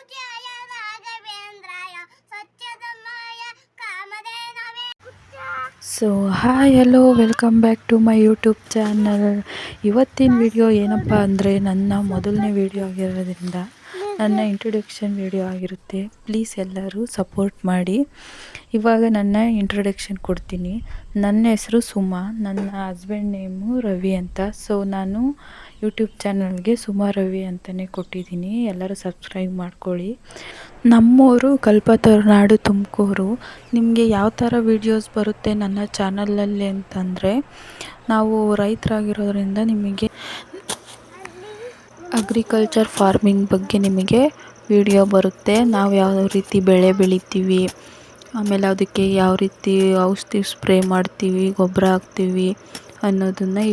पूज्याय राघवेन्द्राय सत्यधर्माय कामधेनवे so hi hello welcome back to my YouTube channel. ಇವತ್ತಿನ ವಿಡಿಯೋ ಏನಪ್ಪ ಅಂದರೆ ನನ್ನ ಮೊದಲನೇ ವಿಡಿಯೋ ಆಗಿರೋದ್ರಿಂದ ನನ್ನ ಇಂಟ್ರೊಡಕ್ಷನ್ ವಿಡಿಯೋ ಆಗಿರುತ್ತೆ. ಪ್ಲೀಸ್ ಎಲ್ಲರೂ ಸಪೋರ್ಟ್ ಮಾಡಿ. ಇವಾಗ ನನ್ನ ಇಂಟ್ರೊಡಕ್ಷನ್ ಕೊಡ್ತೀನಿ. ನನ್ನ ಹೆಸರು ಸುಮಾ, ನನ್ನ ಹಸ್ಬೆಂಡ್ ನೇಮು ರವಿ ಅಂತ. ಸೊ ನಾನು ಯೂಟ್ಯೂಬ್ ಚಾನಲ್ಗೆ ಸುಮಾ ರವಿ ಅಂತಲೇ ಕೊಟ್ಟಿದ್ದೀನಿ. ಎಲ್ಲರೂ ಸಬ್ಸ್ಕ್ರೈಬ್ ಮಾಡ್ಕೊಳ್ಳಿ. ನಮ್ಮೂರು ಕಲ್ಪತರುನಾಡು ತುಮಕೂರು. ನಿಮಗೆ ಯಾವ ಥರ ವೀಡಿಯೋಸ್ ಬರುತ್ತೆ ನನ್ನ ಚಾನಲಲ್ಲಿ ಅಂತಂದರೆ, ನಾವು ರೈತರಾಗಿರೋದ್ರಿಂದ ನಿಮಗೆ ಅಗ್ರಿಕಲ್ಚರ್ ಫಾರ್ಮಿಂಗ್ ಬಗ್ಗೆ ನಿಮಗೆ ವಿಡಿಯೋ ಬರುತ್ತೆ. ನಾವು ಯಾವ ರೀತಿ ಬೆಳೆ ಬೆಳಿತೀವಿ, ಆಮೇಲೆ ಅದಕ್ಕೆ ಯಾವ ರೀತಿ ಔಷಧಿ ಸ್ಪ್ರೇ ಮಾಡ್ತೀವಿ, ಗೊಬ್ಬರ ಹಾಕ್ತೀವಿ ಅನ್ನೋದನ್ನು